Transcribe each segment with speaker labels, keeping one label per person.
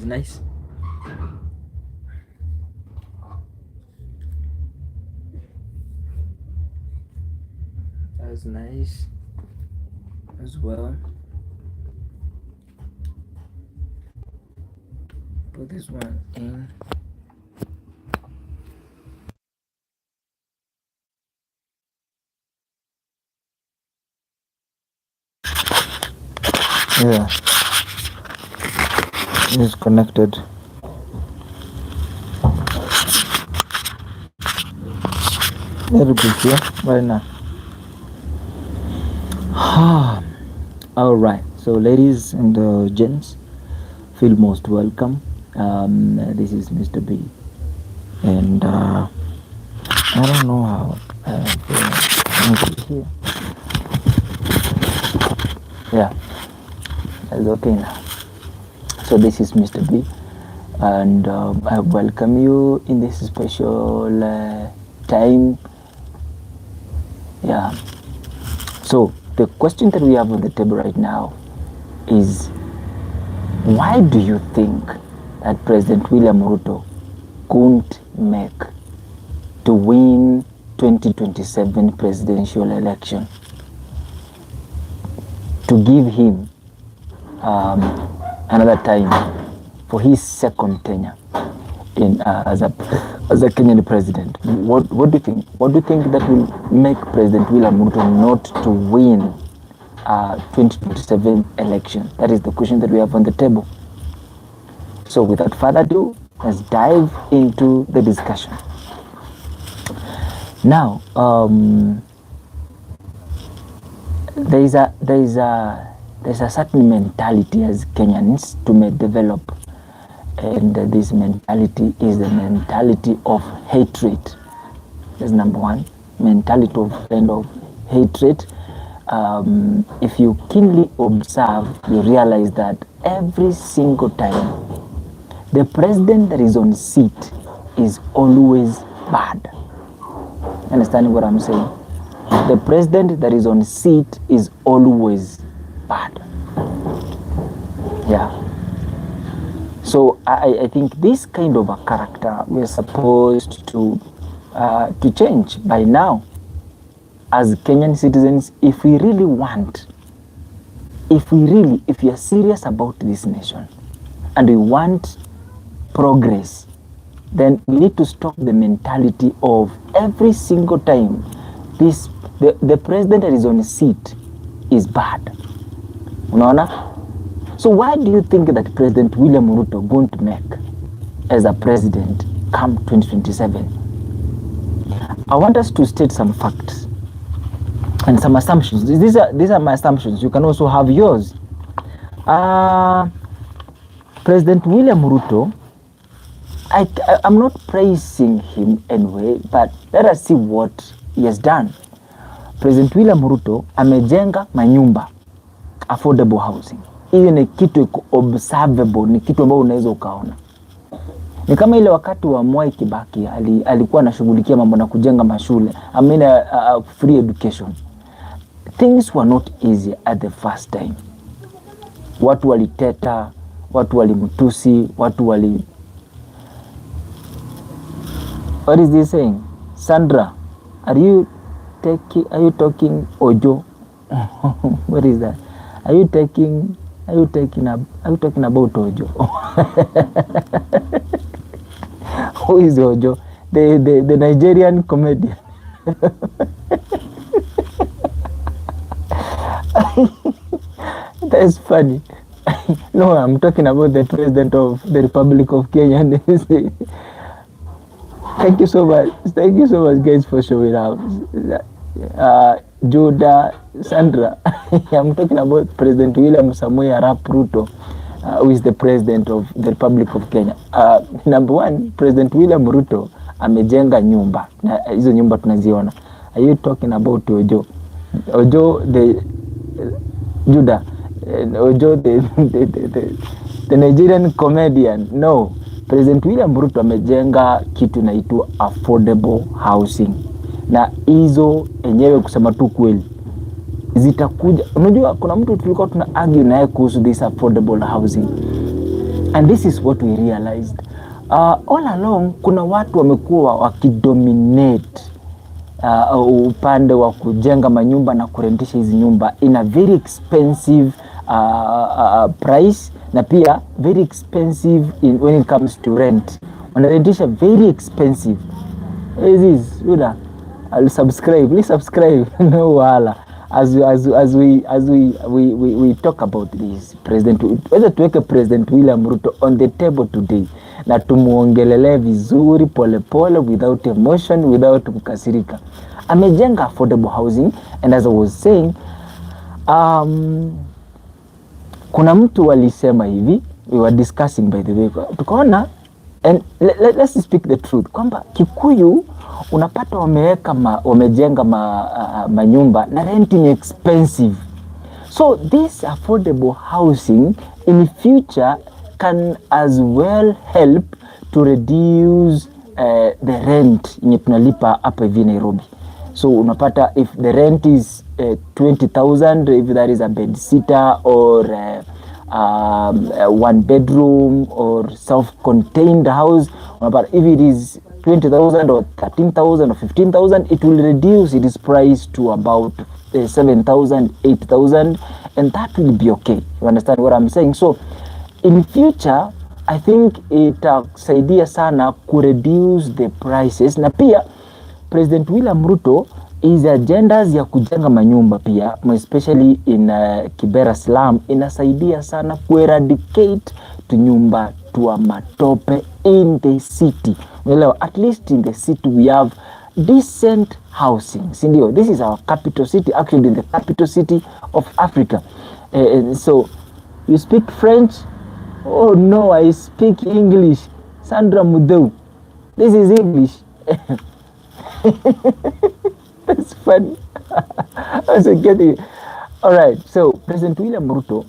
Speaker 1: That's nice. That's nice as well. Put this one in. Yeah, it's connected. Very good, yeah, right now. All right, so ladies and gents, feel most welcome. This is Mr. B, and I don't know how here. Yeah, that's okay now. So this is Mr. B, and I welcome you in this special time. Yeah. So the question that we have on the table right now is, why do you think that President William Ruto couldn't make to win 2027 presidential election, to give him another time for his second tenure in as a Kenyan president? What do you think? What do you think that will make President William Ruto not to win 2027 election? That is the question that we have on the table. So without further ado, let's dive into the discussion. Now, there is a certain mentality as Kenyans to may develop, and this mentality is the mentality of hatred. That's number one, mentality of kind of hatred. If you keenly observe, you realize that every single time the president that is on seat is always bad. Understand what I'm saying? The president that is on seat is always bad. Yeah. So I think this kind of a character we're supposed to change by now as Kenyan citizens, if we really want, if we are serious about this nation and we want progress, then we need to stop the mentality of every single time the president that is on a seat is bad. Unaona? So why do you think that President William Ruto going to make as a president come 2027? I want us to state some facts and some assumptions. These are my assumptions. You can also have yours. President William Ruto, I'm not praising him anyway, but let us see what he has done. President William Ruto amejenga manyumba, affordable housing. Hiyo ni kitu observable, ni kitu ambao unaweza ukaona. Ni kama ile wakati wa Mwai Kibaki alikuwa anashughulikia mambo na kujenga mashule, free education. Things were not easy at the first time. Watu waliteta, watu walimtusi, watu wali... What is this saying? Sandra, are you talking Ojo? What is that? Are you talking about Ojo? Who is Ojo? The Nigerian comedian. That's funny. No, I'm talking about the president of the Republic of Kenya. Thank you so much. Thank you so much, guys, for showing up. Judah, Sandra. I'm talking about President William Samoei Arap Ruto, who is the president of the Republic of Kenya. Number one, President William Ruto amejenga nyumba. Na hizo nyumba tunaziona. Are you talking about Ojo? Ojo, Judah. Ojo, the Nigerian comedian. No. President William Ruto amejenga kitu naitwa affordable housing. Na hizo enyewe kusema tu kweli zitakuja. Unajua kuna mtu tulikuwa tuna argue naye kuhusu this affordable housing. And this is what we realized. All along kuna watu wamekuwa wakidominate upande wa kujenga manyumba na kurentisha hizi nyumba in a very expensive price, na pia very expensive when it comes to rent. Wanarentisha very expensive. I'll subscribe. Please subscribe. No wala. As we talk about this, whether tuweke President William Ruto on the table today na tumuongelele vizuri pole without emotion, without kukasirika. Amejenga affordable housing, and as I was saying, kuna mtu walisema hivi, we were discussing by the way, tukaona, and let's speak the truth, kwamba Kikuyu unapata wamejenga manyumba na rent ni expensive. So this affordable housing in future can as well help to reduce the rent yenye tunalipa hapa hivi Nairobi. So unapata if the rent is 20,000, if there is a bed sitter or one bedroom or self-contained house, if it is 20,000 or 13,000 or 15,000, it will reduce its price to about 7,000, 8,000, and that will be okay. You understand what I'm saying? So in future, I think itasaidia sana ku reduce the prices, na pia President William Ruto is agendas ya kujenga manyumba pia, especially in Kibera slum, inasaidia sana ku eradicate tunyumba tuwa matope in the city. Well, at least in the city we have decent housing. Sindio, this is our capital city, actually the capital city of Africa. So you speak French? Oh no, I speak English. Sandra Mudeu, this is English. That's funny. I was getting it. All right, so President William Ruto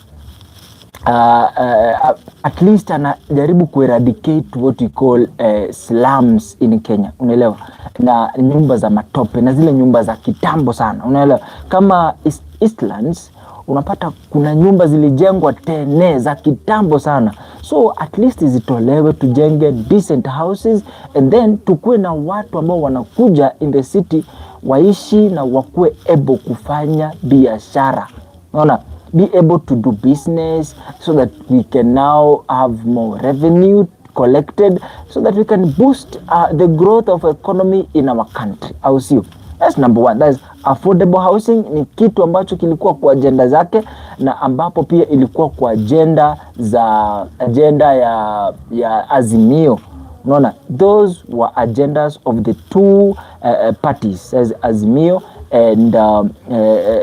Speaker 1: at least anajaribu kueradicate what we call slums in Kenya, unaelewa, na nyumba za matope na zile nyumba za kitambo sana, unaelewa. Kama Eastlands unapata kuna nyumba zilijengwa tene za kitambo sana, so at least zitolewe, tujenge decent houses, and then tukue na watu ambao wanakuja in the city waishi na wakue able kufanya biashara, unaona, be able to do business, so that we can now have more revenue collected, so that we can boost the growth of economy in our country. Au sio? That's number one. That's affordable housing. Ni kitu ambacho kilikuwa kwa agenda zake, na ambapo pia ilikuwa kwa agenda ya Azimio. Unaona, those were agendas of the two parties, as Azimio and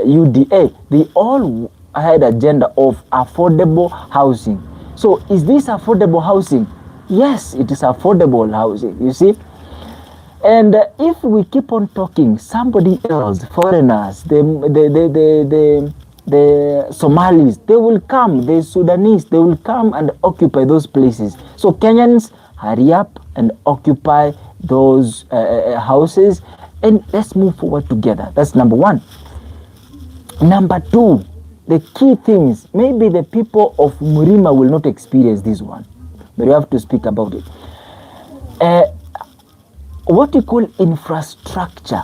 Speaker 1: UDA. They all had agenda of affordable housing. So is this affordable housing? Yes, it is affordable housing, you see. And if we keep on talking, somebody else, foreigners, the Somalis, they will come, the Sudanese, they will come and occupy those places. So Kenyans, hurry up and occupy those houses, and let's move forward together. That's number one. Number two, the key things, maybe the people of Murima will not experience this one, but you have to speak about it. What we call infrastructure.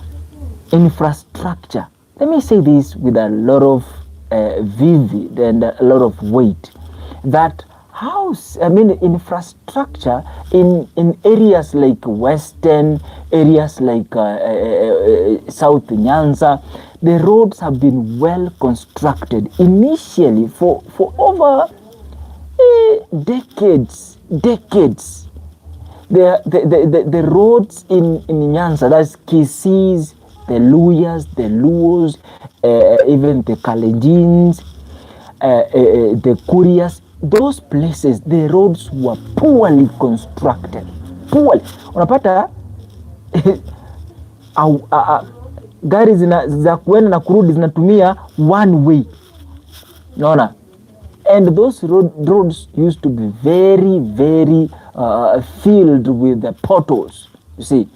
Speaker 1: Let me say this with a lot of vivid and a lot of weight, that infrastructure in areas like Western, areas like South Nyanza, the roads have been well constructed initially for over decades. The roads in Nyanza, that's Kisi's, the Luyas, the Luos, even the Kalenjins, the Kurias, those places, the roads were poorly constructed. Poorly. Unapata gari za kuenda na kurudi zinatumia one way. Unaona? And those roads used to be very, very filled with the potholes. You see,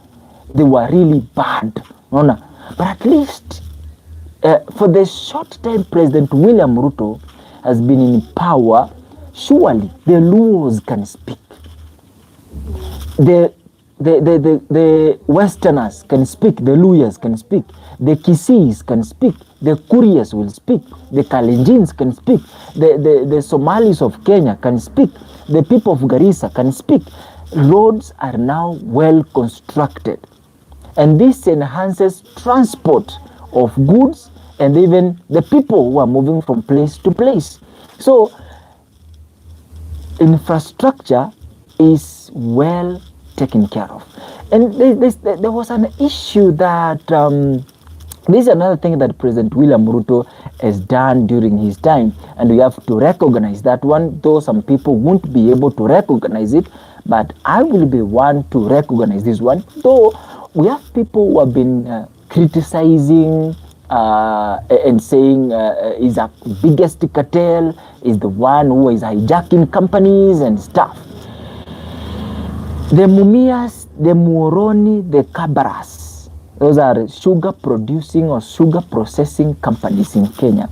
Speaker 1: they were really bad. Unaona? But at least for the short time President William Ruto has been in power, surely the Luos can speak. The Westerners can speak, the Luyas can speak, the Kisis can speak, the Kurias will speak, the Kalenjins can speak, the Somalis of Kenya can speak, the people of Garissa can speak. Roads are now well constructed, and this enhances transport of goods and even the people who are moving from place to place. So infrastructure is well taken care of. And there was an issue that this is another thing that President William Ruto has done during his time, and we have to recognize that one, though some people won't be able to recognize it, but I will be one to recognize this one. Though we have people who have been criticizing and saying is a biggest cartel, is the one who is hijacking companies and stuff. The Mumias, the Muoroni, the Kabaras, those are sugar producing or sugar processing companies in Kenya.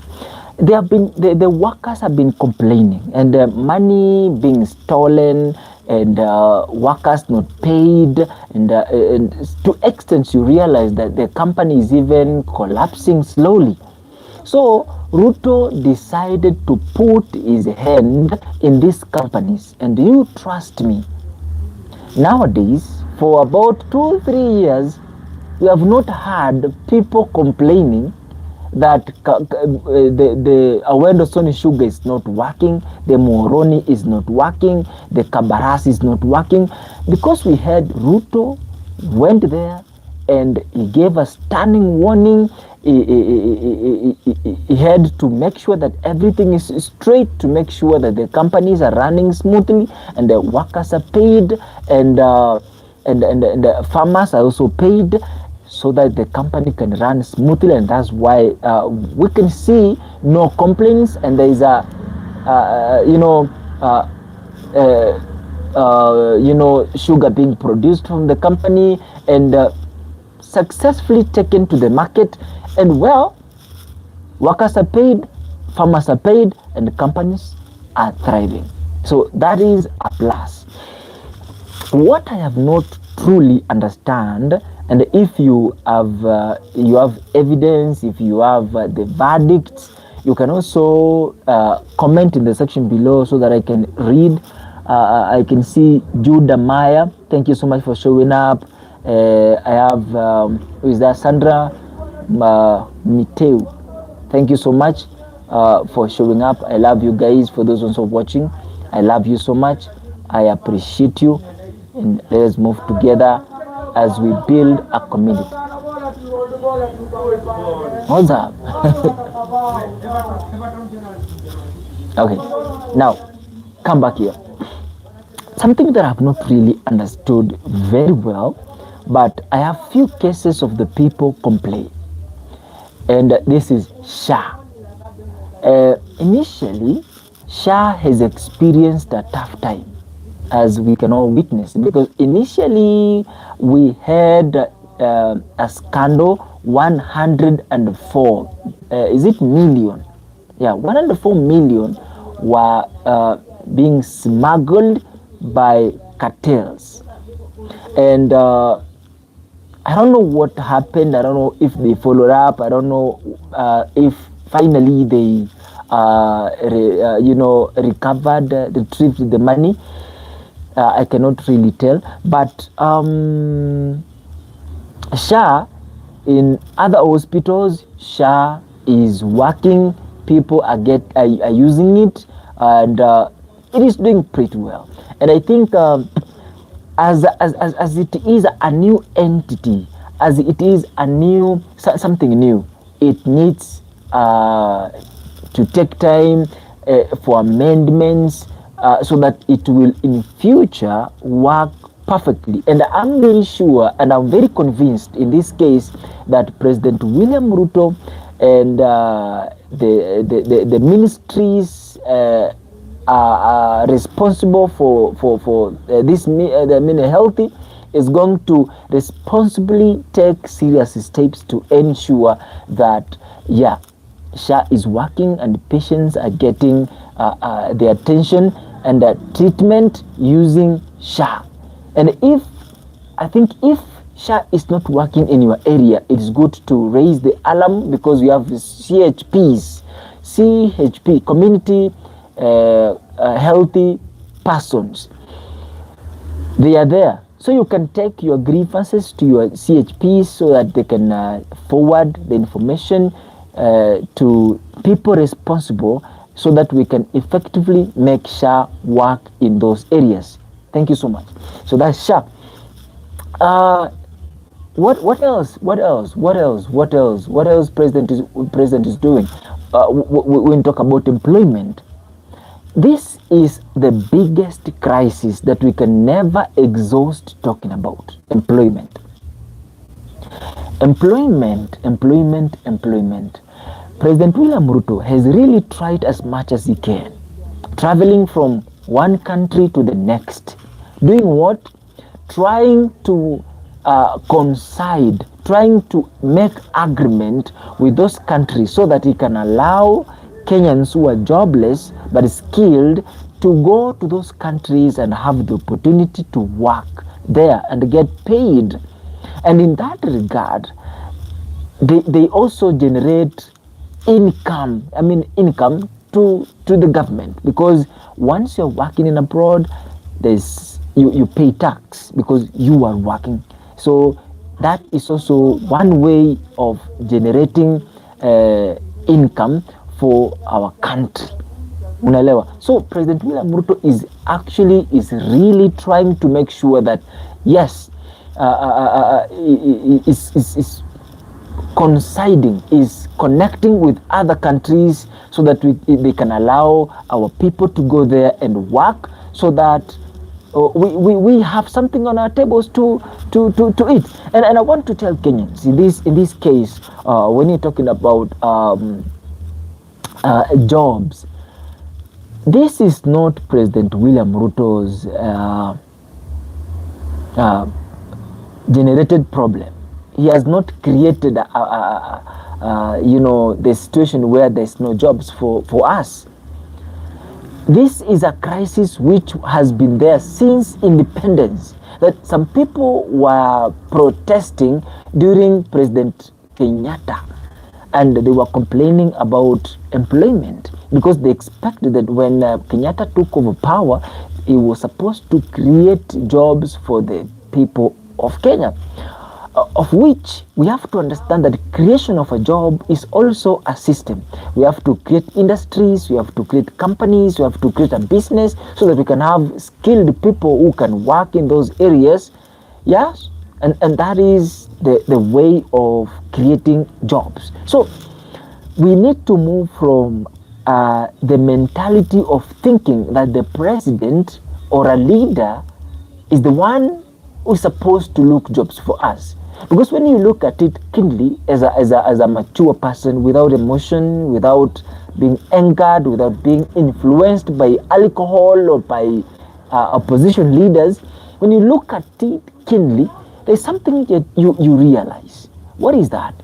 Speaker 1: They have been, the workers have been complaining, and money being stolen, and workers not paid, and to extent you realize that the company is even collapsing slowly. So Ruto decided to put his hand in these companies, and you trust me, nowadays for about 2-3 years we have not heard people complaining that the Awendo Sony sugar is not working, the Moroni is not working, the Kabaras is not working, because we had Ruto went there and he gave a stunning warning. He had to make sure that everything is straight, to make sure that the companies are running smoothly and the workers are paid, and the farmers are also paid, so that the company can run smoothly. And that's why we can see no complaints, and there is a sugar being produced from the company and successfully taken to the market, and well, workers are paid, farmers are paid, and the companies are thriving. So that is a plus. What I have not truly understand, and if you have evidence, if you have the verdicts, you can also comment in the section below so that I can read. I can see Judah Maya, thank you so much for showing up. I have who is that, Sandra Miteu, thank you so much for showing up. I love you guys. For those also watching, I love you so much. I appreciate you, and let us move together as we build a community. What's up? Okay, now come back here. Something that I have not really understood very well, but I have few cases of the people complain, and this is SHA. Initially, SHA has experienced a tough time, as we can all witness, because initially we had a scandal, 104 is it million? Yeah, 104 million were being smuggled by cartels, and I don't know what happened. I don't know if they followed up. I don't know if finally they recovered, retrieved the money. I cannot really tell, but SHA, in other hospitals, SHA is working. People are using it, and it is doing pretty well. And I think as it is a new entity, as it is a new something new, it needs to take time for amendments, so that it will in future work perfectly. And I'm very sure, and I'm very convinced in this case, that President William Ruto and the ministries are responsible for this, the healthy, is going to responsibly take serious steps to ensure that SHA is working and patients are getting the attention and the treatment using SHA. And if SHA is not working in your area, it is good to raise the alarm, because we have CHP, community healthy persons. They are there. So you can take your grievances to your CHPs so that they can forward the information to people responsible, so that we can effectively make SHA work in those areas. Thank you so much. So that's SHA. What else? President is doing? When we talk about employment, this is the biggest crisis that we can never exhaust talking about. Employment. President William Ruto has really tried as much as he can, traveling from one country to the next. Doing what? Trying to coincide, trying to make agreement with those countries so that he can allow Kenyans who are jobless but skilled to go to those countries and have the opportunity to work there and get paid. And in that regard, they also generate income to the government, because once you're working in abroad, you pay tax because you are working. So that is also one way of generating income for our country. Unaelewa? So President William Ruto is really trying to make sure that yes, is coinciding, is connecting with other countries so that they can allow our people to go there and work, so that we have something on our tables to eat. And I want to tell Kenyans, in this case, when you're talking about jobs, this is not President William Ruto's generated problem. He has not created the situation where there's no jobs for us. This is a crisis which has been there since independence, that some people were protesting during President Kenyatta, and they were complaining about employment, because they expected that when Kenyatta took over power, he was supposed to create jobs for the people of Kenya, of which we have to understand that the creation of a job is also a system. We have to create industries, we have to create companies, we have to create a business so that we can have skilled people who can work in those areas. Yes, and that is the way of creating jobs. So we need to move from the mentality of thinking that the president or a leader is the one who is supposed to look jobs for us. Because when you look at it keenly, as a mature person, without emotion, without being angered, without being influenced by alcohol or by opposition leaders, when you look at it keenly, there's something that you realize. What is that?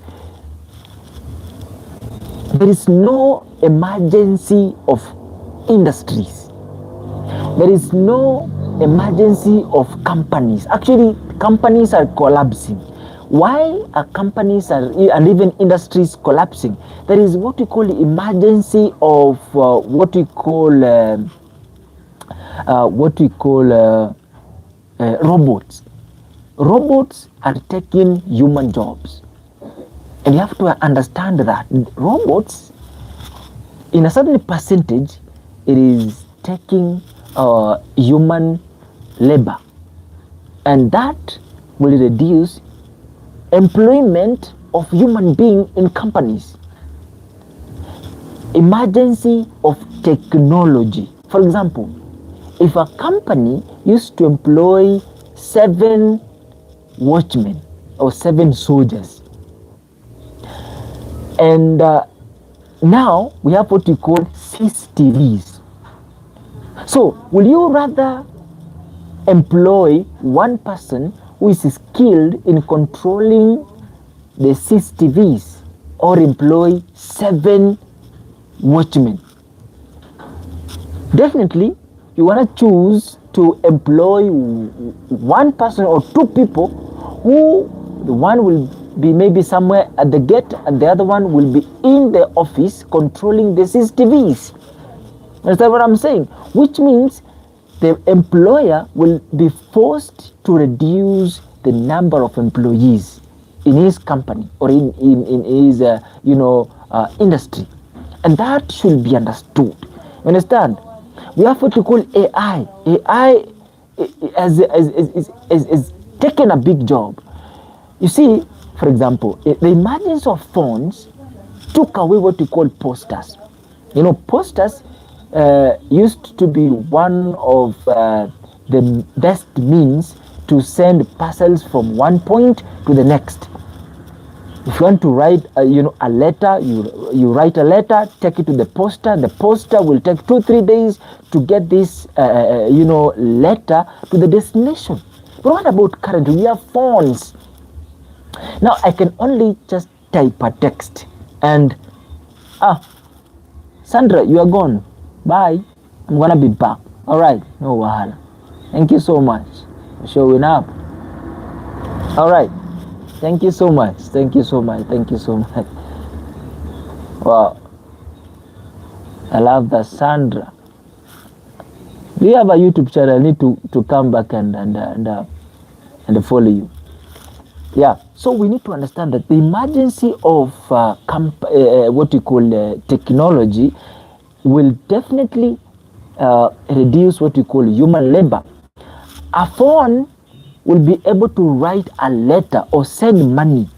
Speaker 1: There is no emergency of industries. There is no emergency of companies. Actually, companies are collapsing. Why are companies and even industries collapsing? There is what we call the emergency of what we call robots. Robots are taking human jobs, and you have to understand that robots, in a certain percentage, it is taking human labor, and that will reduce employment of human being in companies. Emergency of technology. For example, if a company used to employ 7 watchmen or 7 soldiers, and now we have what we call CCTVs. So will you rather employ one person who is skilled in controlling the CCTVs, or employ 7 watchmen? Definitely, you want to choose to employ one person or two people who the one will be maybe somewhere at the gate and the other one will be in the office controlling the CCTVs. Understand what I'm saying? Which means the employer will be forced to reduce the number of employees in his company or in his industry, and that should be understood. You understand? We have what we call AI. AI is taken a big job. You see, for example, the emergence of phones took away what we call posters. Posters used to be one of the best means to send parcels from one point to the next. If you want to write a letter, you write a letter, take it to the poster. The poster will take 2-3 days to get this letter to the destination. But what about currently? We have phones. Now I can only just type a text and Sandra, you are gone. Bye. I'm gonna be back. All right. No wahala. Thank you so much for showing up. All right. Thank you so much. Thank you so much. Thank you so much. Wow. I love that, Sandra. Do you have a YouTube channel? I need to come back and follow you. Yeah. So we need to understand that the emergency of what we call technology will definitely reduce what we call human labor. A phone will be able to write a letter or send money.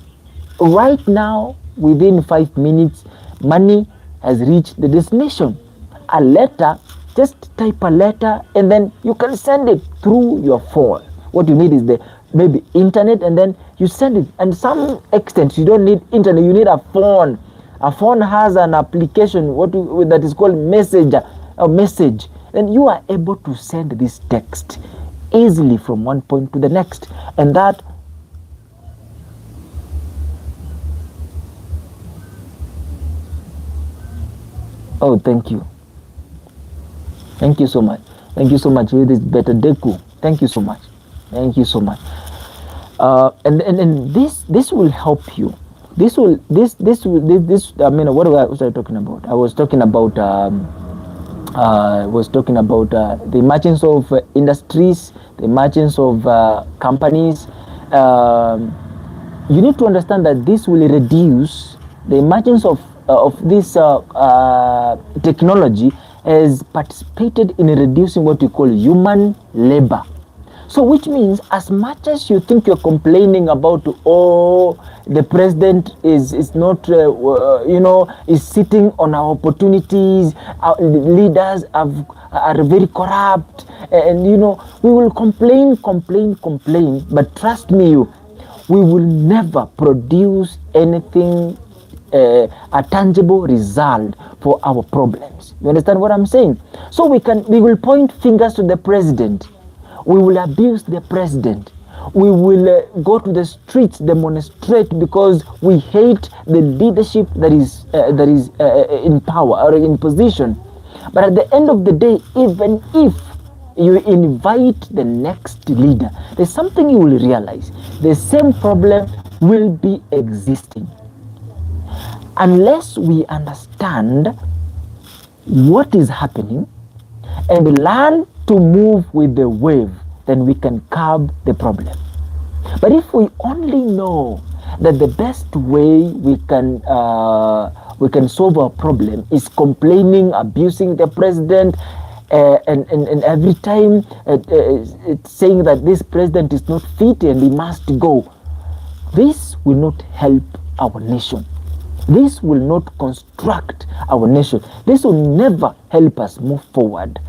Speaker 1: Right now, within 5 minutes, money has reached the destination. A letter, just type a letter and then you can send it through your phone. What you need is maybe internet, and then you send it. And some extent, you don't need internet, you need a phone. A phone has an application that is called Messenger, a message. Then you are able to send this text easily from one point to the next. And that thank you. Thank you so much. Thank you so much. With this better deku. Thank you so much. Thank you so much. And this will help you. This. I mean, what was I talking about? I was talking about the emergence of industries, the emergence of companies. You need to understand that this will reduce the emergence of this technology has participated in reducing what we call human labor. So which means as much as you think you're complaining about, the president is not, is sitting on our opportunities, our leaders are very corrupt, and, we will complain, but trust me, we will never produce anything, a tangible result for our problems. You understand what I'm saying? So we will point fingers to the president. We will abuse the president. We will go to the streets, demonstrate because we hate the leadership that is in power or in position. But at the end of the day, even if you invite the next leader, there's something you will realize. The same problem will be existing. Unless we understand what is happening and learn to move with the wave, then we can curb the problem. But if we only know that the best way we can solve our problem is complaining, abusing the president, and every time saying that this president is not fit and he must go, this will not help our nation. This will not construct our nation. This will never help us move forward.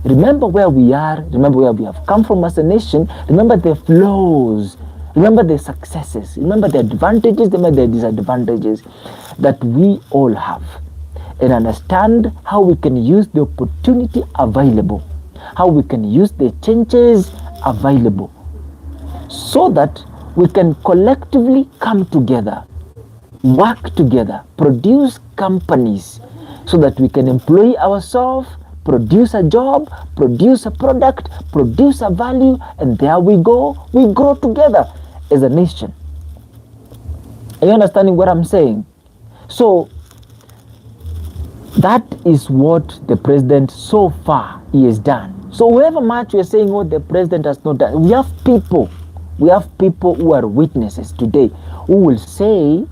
Speaker 1: Remember where we are. Remember where we have come from as a nation. Remember the flaws. Remember the successes. Remember the advantages. Remember the disadvantages that we all have. And understand how we can use the opportunity available. How we can use the changes available. So that we can collectively come together, work together, produce companies so that we can employ ourselves produce a job, produce a product, produce a value, and there we go. We grow together as a nation. Are you understanding what I'm saying? So that is what the president so far he has done. So however much we are saying what the president has not done, we have people who are witnesses today who will say,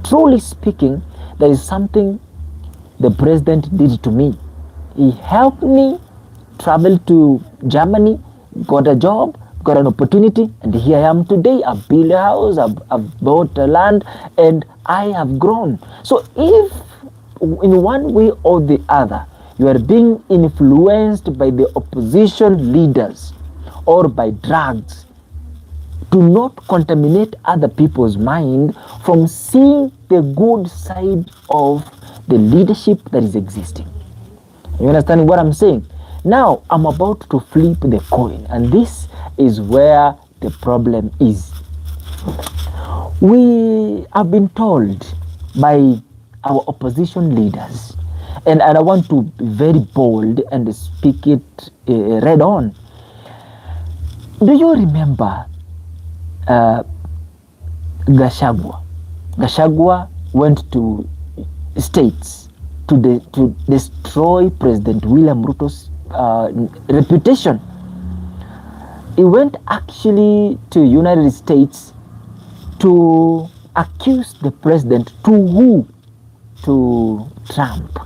Speaker 1: truly speaking, there is something the president did to me. He helped me travel to Germany, got a job, got an opportunity, and here I am today. I've built a house, I've bought a land, and I have grown. So if in one way or the other you are being influenced by the opposition leaders or by drugs, do not contaminate other people's mind from seeing the good side of the leadership that is existing. You understand what I'm saying? Now, I'm about to flip the coin, and this is where the problem is. We have been told by our opposition leaders, and I want to be very bold and speak it right on. Do you remember Gachagua? Gachagua went to states to destroy President William Ruto's reputation. He went actually to United States to accuse the president to Trump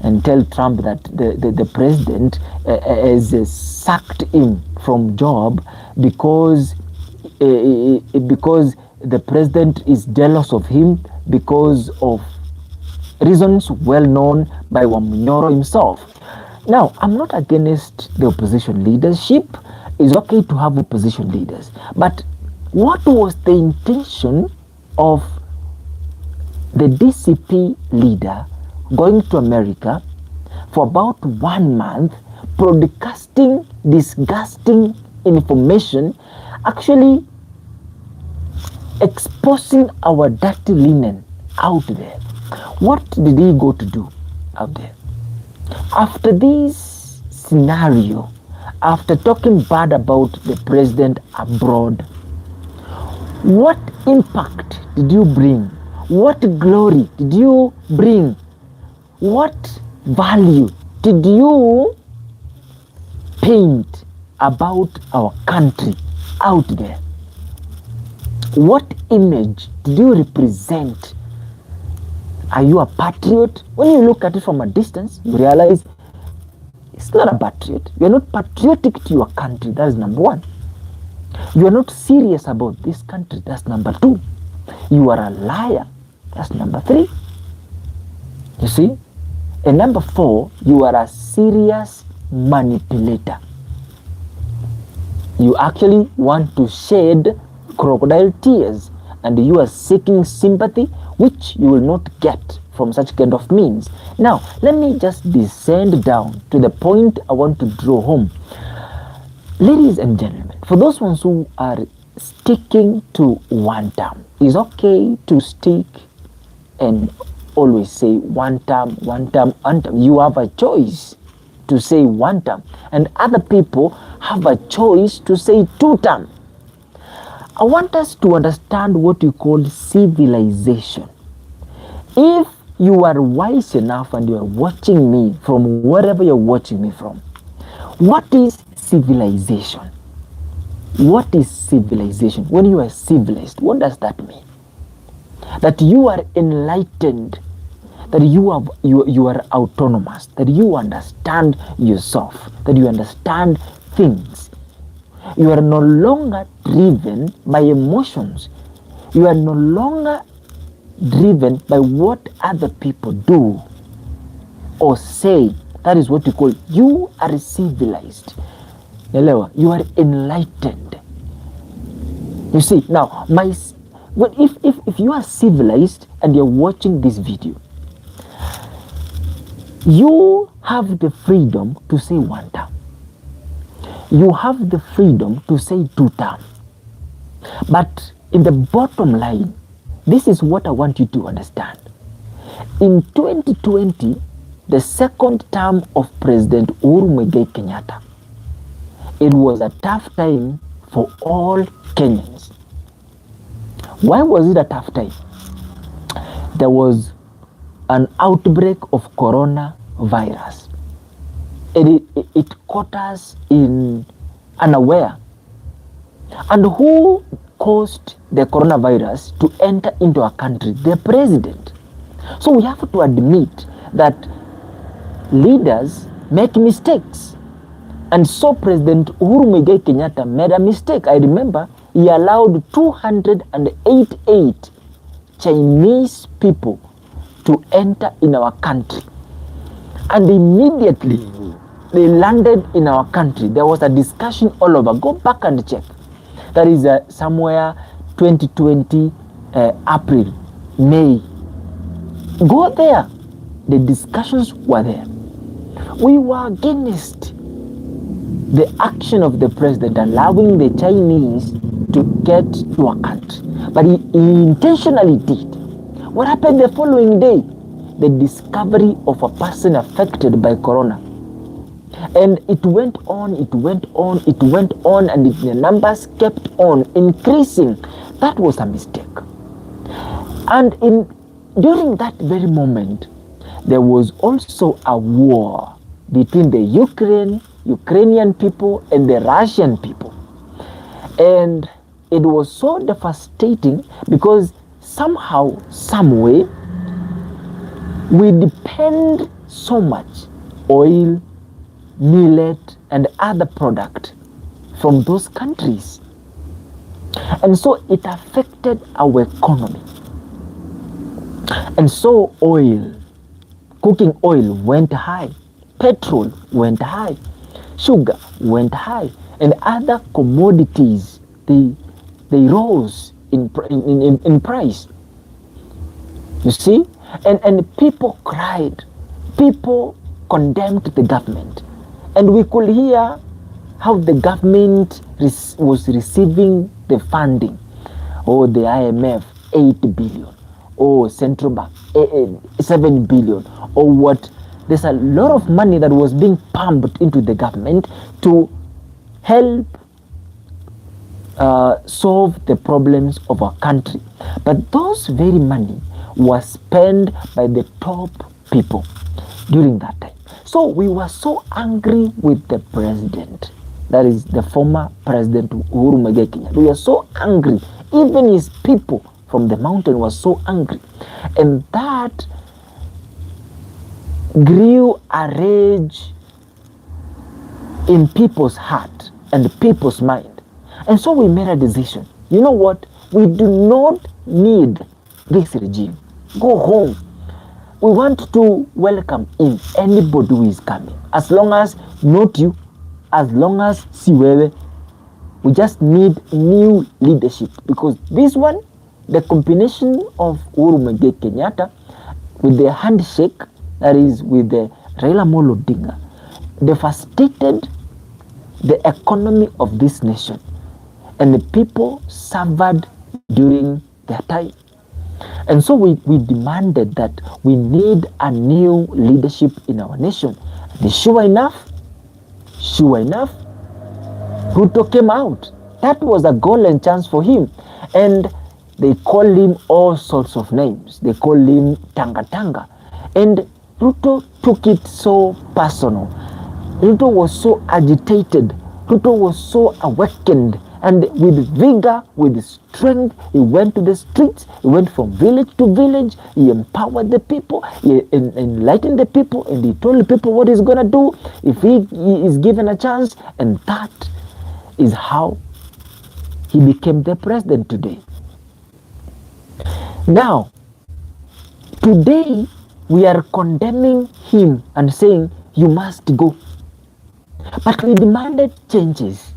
Speaker 1: and tell Trump that the president has sacked him from job because the president is jealous of him because of reasons well known by Wamunyoro himself. Now, I'm not against the opposition leadership. It's okay to have opposition leaders. But what was the intention of the DCP leader going to America for about 1 month, broadcasting disgusting information, actually exposing our dirty linen out there? What did he go to do out there? After this scenario, after talking bad about the president abroad, what impact did you bring? What glory did you bring? What value did you paint about our country out there? What image did you represent? Are you a patriot? When you look at it from a distance, you realize it's not a patriot. You are not patriotic to your country. That is number one. You are not serious about this country. That's number two. You are a liar. That's number three. You see? And number four, you are a serious manipulator. You actually want to shed crocodile tears, and you are seeking sympathy, which you will not get from such kind of means. Now, let me just descend down to the point I want to draw home. Ladies and gentlemen, for those ones who are sticking to one term, it's okay to stick and always say one term, one term, one term. You have a choice to say one term, and other people have a choice to say two term. I want us to understand what you call civilization. If you are wise enough and you are watching me from wherever you're watching me from, what is civilization? What is civilization? When you are civilized, what does that mean? That you are enlightened, that you are autonomous, that you understand yourself, that you understand things. You are no longer driven by emotions. You are no longer driven by what other people do or say. That is what you call, you are civilized. You are enlightened. You see, now, if you are civilized and you're watching this video, you have the freedom to say one term. You have the freedom to say two term. But in the bottom line, this is what I want you to understand. In 2020, the second term of President Uhuru Muigai Kenyatta, it was a tough time for all Kenyans. Why was it a tough time? There was an outbreak of coronavirus. It caught us in unaware. And who caused the coronavirus to enter into our country? The president. So we have to admit that leaders make mistakes. And so President Uhuru Muigai Kenyatta made a mistake. I remember he allowed 288 Chinese people to enter in our country. And immediately they landed in our country. There was a discussion all over. Go back and check. That is somewhere 2020, April, May. Go there. The discussions were there. We were against the action of the president allowing the Chinese to get to our country. But he intentionally did. What happened the following day? The discovery of a person affected by corona. And it went on, and the numbers kept on increasing. That was a mistake. And during that very moment, there was also a war between the Ukrainian people and the Russian people. And it was so devastating because somehow, some way, we depend so much oil, millet, and other product from those countries. And so it affected our economy. And so cooking oil went high, petrol went high, sugar went high, and other commodities, they rose in price. You see? And people cried. People condemned the government. And we could hear how the government was receiving the funding. Oh, the IMF, 8 billion. Oh, Central Bank, 7 billion. Or what? There's a lot of money that was being pumped into the government to help solve the problems of our country. But those very money was spent by the top people during that time. So we were so angry with the president, that is the former president Uhuru Muigai Kenyatta. We were so angry. Even his people from the mountain were so angry. And that grew a rage in people's heart and people's mind. And so we made a decision. You know what? We do not need this regime. Go home. We want to welcome in anybody who is coming. As long as not you, as long as siwewe. We just need new leadership, because this one, the combination of Uhuru Muigai Kenyatta with the handshake, that is with the Raila Amolo Odinga, devastated the economy of this nation, and the people suffered during their time. And so we demanded that we need a new leadership in our nation. And sure enough, Ruto came out. That was a golden chance for him. And they call him all sorts of names. They call him Tanga Tanga. And Ruto took it so personal. Ruto was so agitated. Ruto was so awakened. And with vigor, with strength, he went to the streets. He went from village to village. He empowered the people. He enlightened the people. And he told the people what he's going to do if he is given a chance. And that is how he became the president today. Now, today, we are condemning him and saying, you must go. But we demanded changes.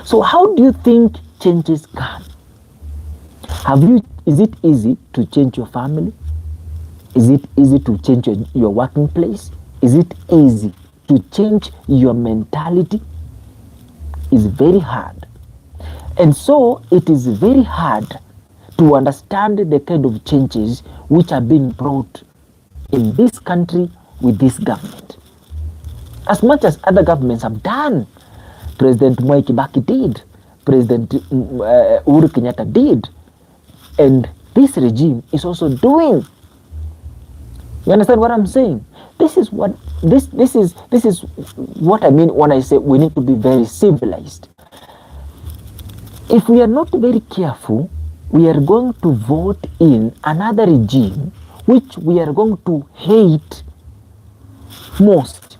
Speaker 1: So how do you think changes come? Is it easy to change your family? Is it easy to change your working place? Is it easy to change your mentality? It's very hard. And so it is very hard to understand the kind of changes which are being brought in this country with this government. As much as other governments have done, President Mwai Kibaki did, President Uhuru Kenyatta did, and this regime is also doing. You understand what I'm saying? This is what I mean when I say we need to be very civilized. If we are not very careful, we are going to vote in another regime which we are going to hate most.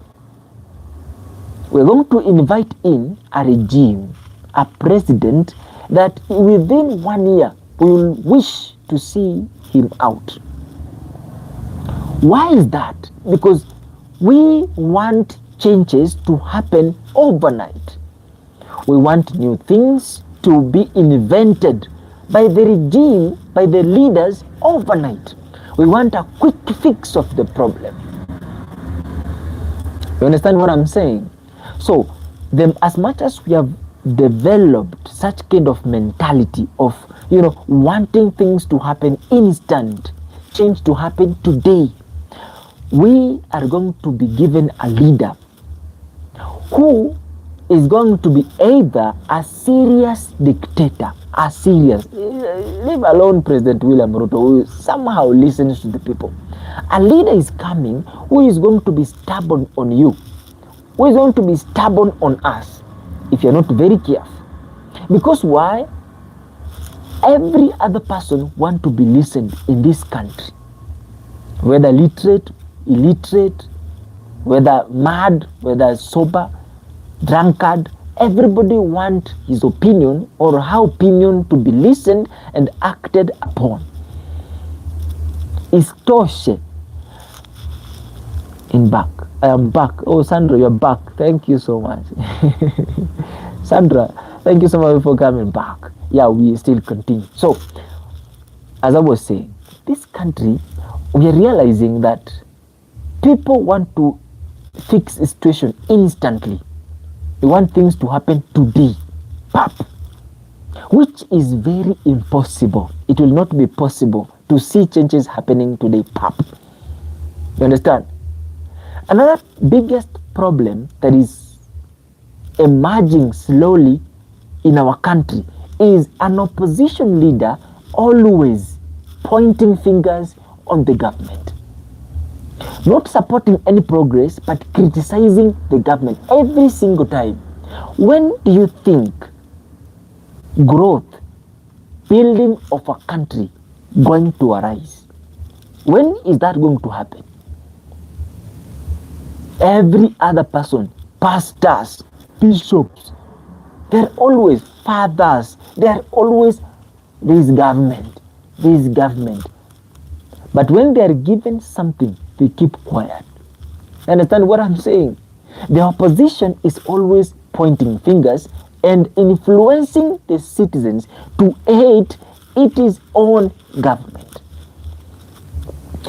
Speaker 1: We're going to invite in a regime, a president that within 1 year we will wish to see him out. Why is that? Because we want changes to happen overnight. We want new things to be invented by the regime, by the leaders overnight. We want a quick fix of the problem. You understand what I'm saying? So, as much as we have developed such kind of mentality of, wanting things to happen instant, change to happen today, we are going to be given a leader who is going to be either a serious dictator, leave alone President William Ruto, who somehow listens to the people. A leader is coming who is going to be stubborn on you, who is going to be stubborn on us, if you're not very careful. Because why? Every other person wants to be listened in this country, whether literate, illiterate, whether mad, whether sober, drunkard, everybody wants his opinion or her opinion to be listened and acted upon. Istoshe. In back. I am back. Oh, Sandra, you're back. Thank you so much. Sandra, thank you so much for coming back. Yeah, we still continue. So, as I was saying, this country, we are realizing that people want to fix the situation instantly. They want things to happen today, pap, which is very impossible. It will not be possible to see changes happening today, pap. You understand? Another biggest problem that is emerging slowly in our country is an opposition leader always pointing fingers on the government. Not supporting any progress, but criticizing the government every single time. When do you think growth, building of a country going to arise? When is that going to happen? Every other person, pastors, bishops, they're always fathers, they're always this government. But when they're given something, they keep quiet. Understand what I'm saying? The opposition is always pointing fingers and influencing the citizens to hate its own government.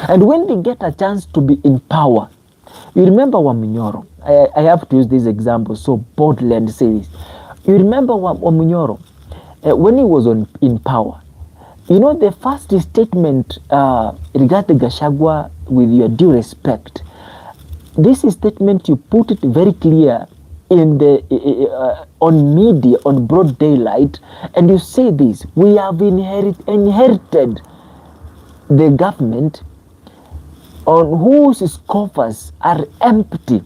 Speaker 1: And when they get a chance to be in power, you remember Wamunyoro. I have to use this example so boldly and say this. You remember Wamunyoro when he was in power. You know, the first statement regarding Gachagua, with your due respect, this statement you put it very clear in the on media, on broad daylight, and you say this: we have inherited the government on whose coffers are empty.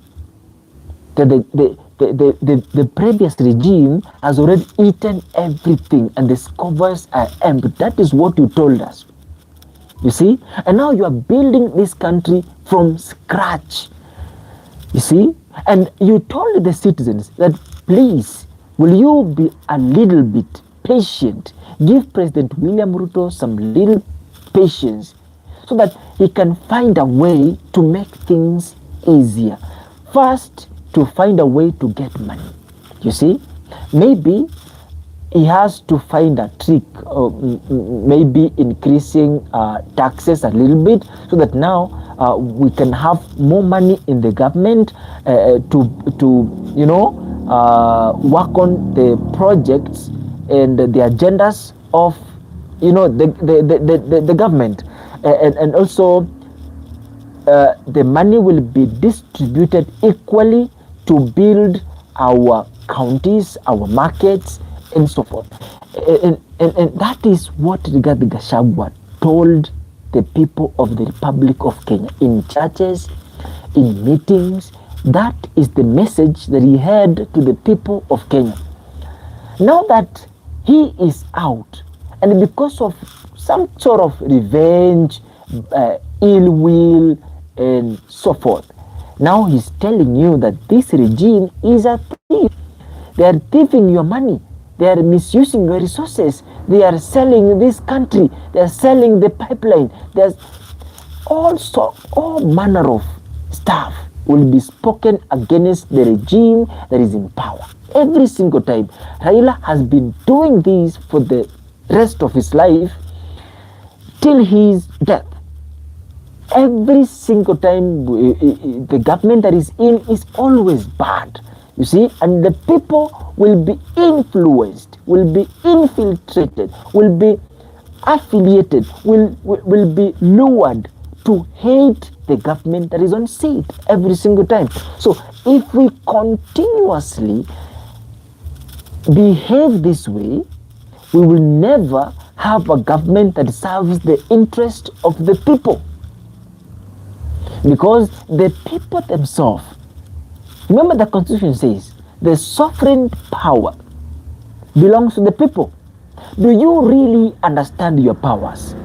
Speaker 1: The previous regime has already eaten everything and the coffers are empty. That is what you told us. You see? And now you are building this country from scratch. You see? And you told the citizens that, please, will you be a little bit patient? Give President William Ruto some little patience so that he can find a way to make things easier. First, to find a way to get money. You see? Maybe he has to find a trick, maybe increasing taxes a little bit so that now we can have more money in the government to work on the projects and the agendas of the government, and also the money will be distributed equally to build our counties, our markets, and so forth. And that is what Rigathi Gachagua told the people of the Republic of Kenya in churches, in meetings. That is the message that he had to the people of Kenya. Now that he is out, and because of some sort of revenge, ill will, and so forth, now he's telling you that this regime is a thief. They are thieving your money. They are misusing your resources. They are selling this country. They are selling the pipeline. There's also all manner of stuff will be spoken against the regime that is in power. Every single time. Raila has been doing this for the rest of his life till his death. Every single time the government that is in is always bad. You see, and the people will be influenced, will be infiltrated, will be affiliated, will be lured to hate the government that is on seat every single time. So if we continuously behave this way, we will never have a government that serves the interest of the people. Because the people themselves, remember the Constitution says, the sovereign power belongs to the people. Do you really understand your powers?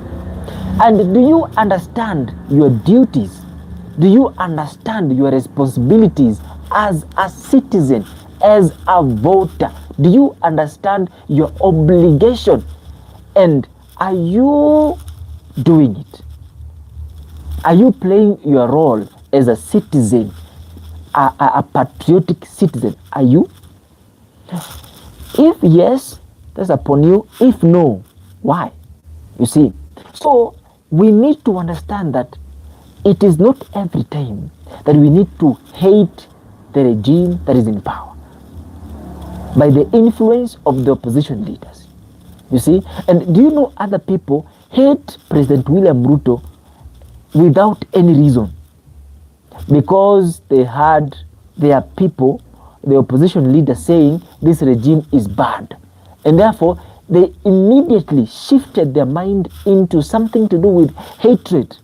Speaker 1: And do you understand your duties? Do you understand your responsibilities as a citizen, as a voter? Do you understand your obligation? And are you doing it? Are you playing your role as a citizen, a patriotic citizen? Are you? If yes, that's upon you. If no, why? You see, so we need to understand that it is not every time that we need to hate the regime that is in power by the influence of the opposition leaders. You see, and do you know other people hate President William Ruto without any reason? Because they had their people, the opposition leader, saying this regime is bad, and therefore they immediately shifted their mind into something to do with hatred.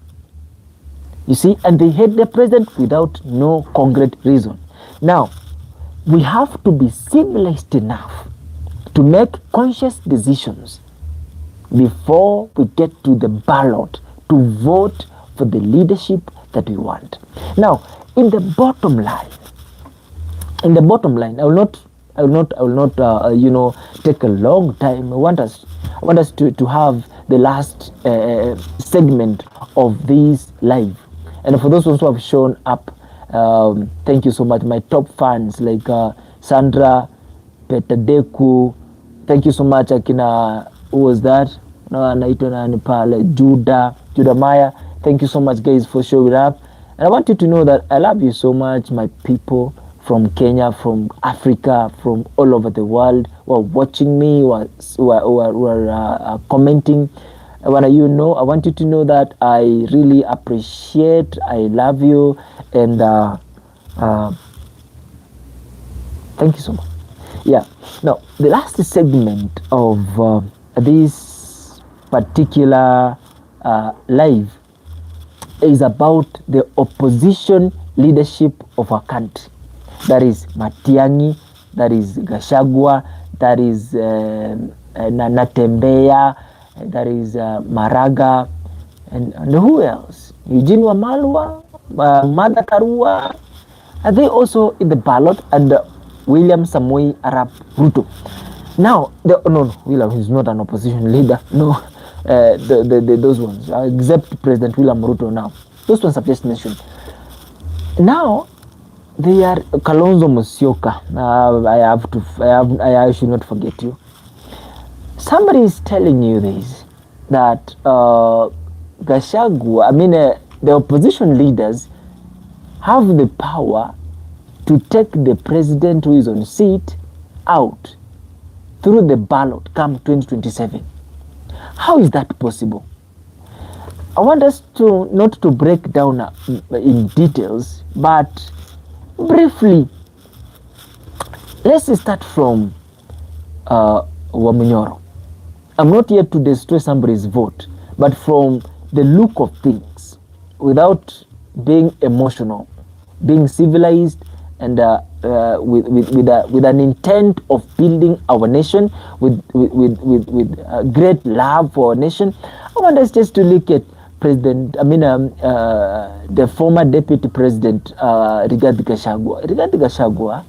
Speaker 1: You see, and they hate the president without no concrete reason. Now, we have to be civilized enough to make conscious decisions before we get to the ballot to vote for the leadership that we want. Now, in the bottom line, I will not take a long time. I want us to have the last segment of this live. And for those who have shown up, thank you so much. My top fans like Sandra, Petadeku, thank you so much. Akina, who was that? Judah Maya. Thank you so much, guys, for showing up. And I want you to know that I love you so much, my people from Kenya, from Africa, from all over the world who are watching me, who are commenting. I want you to know that I really appreciate, I love you, and thank you so much. Yeah. Now, the last segment of this particular live is about the opposition leadership of our country. That is Matiang'i, that is Gachagua, that is Natembeya, that is Maraga, and who else? Eugene Wamalwa, Martha Karua. Are they also in the ballot? And William Samoei Arap Ruto. Now, William is not an opposition leader. No, those ones, except President William Ruto. Now, those ones I've just mentioned. Now, they are Kalonzo Musyoka. I should not forget you. Somebody is telling you this, that Gachagua, the opposition leaders have the power to take the president who is on seat out through the ballot come 2027. How is that possible? I want us to not to break down in details, but briefly, let's start from Wamunyoro. I'm not here to destroy somebody's vote, but from the look of things, without being emotional, being civilized, and with an intent of building our nation, with great love for our nation. I want us just to look at the former deputy president, Rigathi Gachagua. Rigathi Gachagua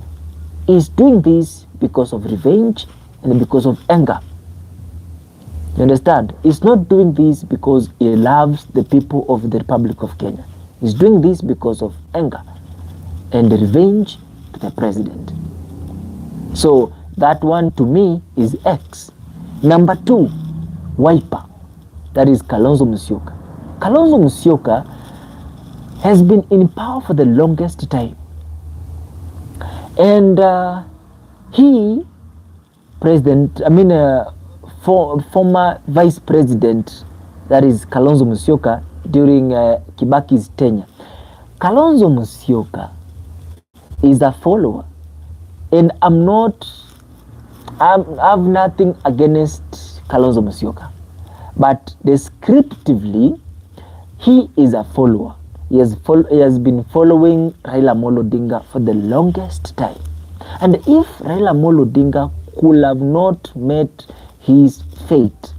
Speaker 1: is doing this because of revenge and because of anger. You understand? He's not doing this because he loves the people of the Republic of Kenya. He's doing this because of anger and revenge to the president. So that one to me is X. Number 2, wiper. That is Kalonzo Musyoka. Kalonzo Musyoka has been in power for the longest time. And former vice president, that is Kalonzo Musyoka, during Kibaki's tenure. Kalonzo Musyoka is a follower, and I have nothing against Kalonzo Musyoka, but descriptively, he is a follower. He has been following Raila Amolo Odinga for the longest time. And if Raila Amolo Odinga could have not met his fate,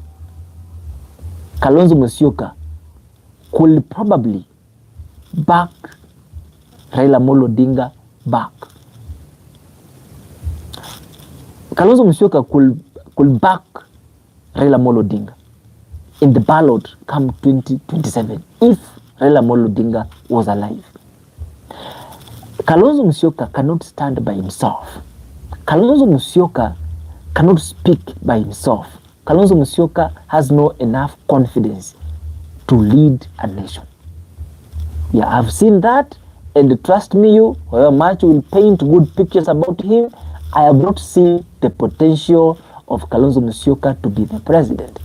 Speaker 1: Kalonzo Musyoka could probably back Raila Amolo Odinga back. Kalonzo Musyoka could back Raila Amolo Odinga in the ballot come 2027 if Raila Amolo Odinga was alive. Kalonzo Musyoka cannot stand by himself. Kalonzo Musyoka cannot speak by himself. Kalonzo Musyoka has no enough confidence to lead a nation. Yeah, I've seen that, and trust me, however much you will paint good pictures about him, I have not seen the potential of Kalonzo Musyoka to be the president.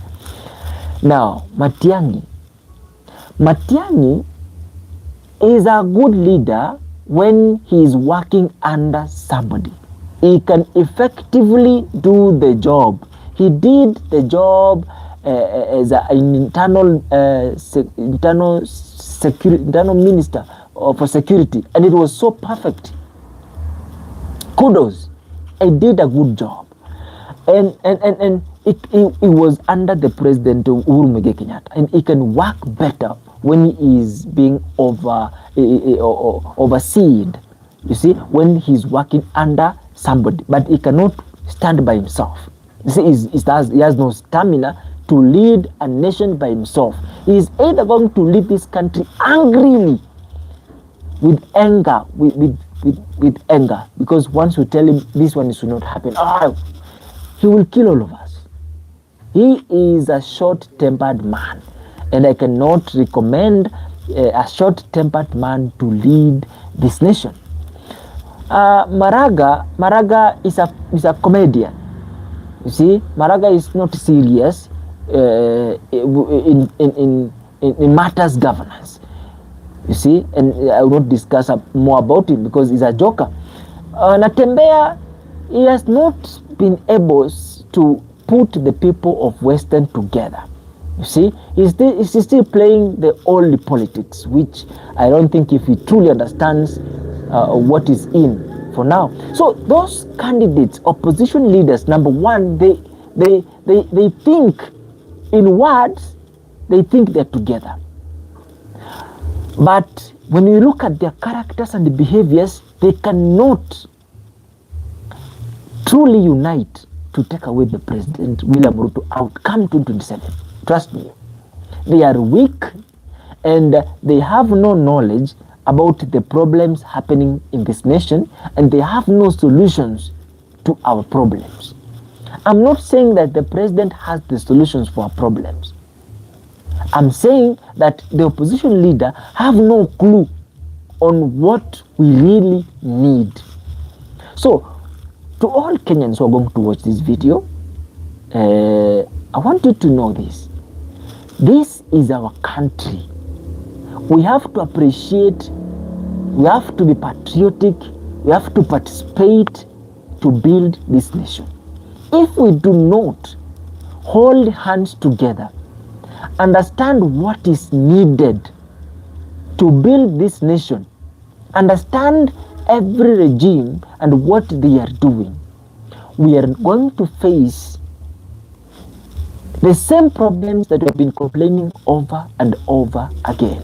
Speaker 1: Now, Matiang'i is a good leader when he is working under somebody. He can effectively do the job. He did the job as an internal minister for security, and it was so perfect. Kudos. He did a good job. And it was under the president Uhuru Muigai Kenyatta, and he can work better when he is being overseen. You see, when he's working under somebody, but he cannot stand by himself. You see, he has no stamina to lead a nation by himself. He is either going to lead this country angrily, with anger, with anger, because once you tell him this one should not happen, he will kill all of us. He is a short-tempered man, and I cannot recommend a short-tempered man to lead this nation. Maraga is a comedian. You see, Maraga is not serious in matters governance. You see, and I will not discuss more about him because he's a joker. Natembea, he has not been able to put the people of Western together. You see, he's still playing the old politics, which I don't think if he truly understands what is in for now. So those candidates, opposition leaders, number one, they think in words, they think they're together. But when you look at their characters and the behaviors, they cannot truly unite to take away the president William Ruto outcome 2027. Trust me. They are weak and they have no knowledge about the problems happening in this nation, and they have no solutions to our problems. I'm not saying that the president has the solutions for our problems. I'm saying that the opposition leader have no clue on what we really need. So, to all Kenyans who are going to watch this video, I want you to know this. This is our country. We have to appreciate, we have to be patriotic, we have to participate to build this nation. If we do not hold hands together, understand what is needed to build this nation, understand every regime and what they are doing, we are going to face the same problems that we have been complaining over and over again.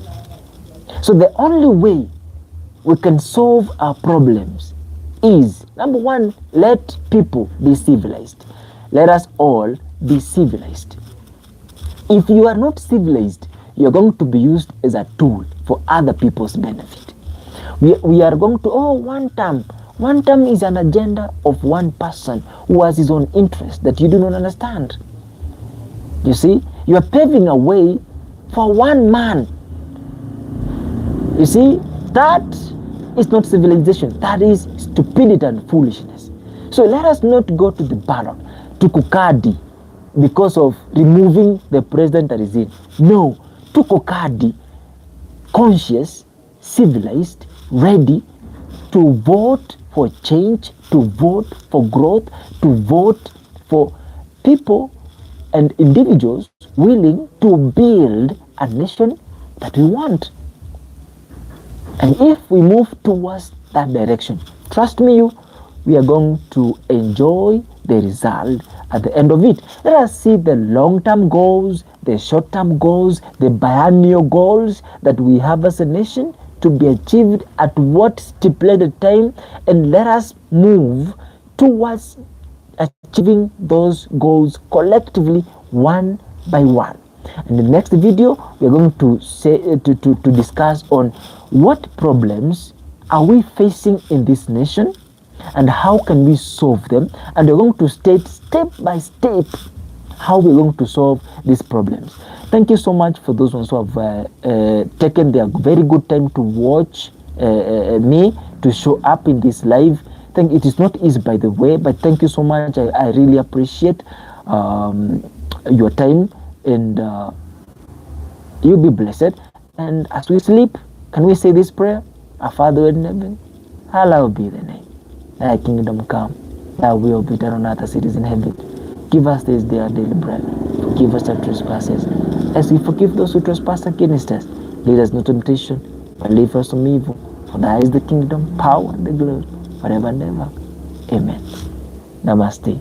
Speaker 1: So the only way we can solve our problems is, number one, let people be civilized. Let us all be civilized. If you are not civilized, you're going to be used as a tool for other people's benefit. We are going to, one term. One term is an agenda of one person who has his own interest that you do not understand. You see, you are paving a way for one man. You see, that is not civilization. That is stupidity and foolishness. So let us not go to the ballot, to Kukadi, because of removing the president that is in. No, to Kukadi, conscious, civilized, ready to vote for change, to vote for growth, to vote for people and individuals willing to build a nation that we want. And if we move towards that direction, trust me, we are going to enjoy the result at the end of it. Let us see the long-term goals, the short-term goals, the biennial goals that we have as a nation to be achieved at what stipulated time, and let us move towards achieving those goals collectively, one by one. In the next video, we are going to discuss on what problems are we facing in this nation and how can we solve them, and we're going to state step by step how we're going to solve these problems. Thank you so much for those ones who have taken their very good time to watch me to show up in this live. It is not easy, by the way, but thank you so much. I really appreciate your time, and you be blessed. And as we sleep, can we say this prayer? Our Father in heaven, hallowed be the name. Thy kingdom come, thy will be done on earth as it is in heaven. Give us this day our daily bread. Forgive us our trespasses, as we forgive those who trespass against us. Lead us not to temptation, but deliver us from evil. For thine is the kingdom, power, and the glory, forever and ever. Amen. Namaste.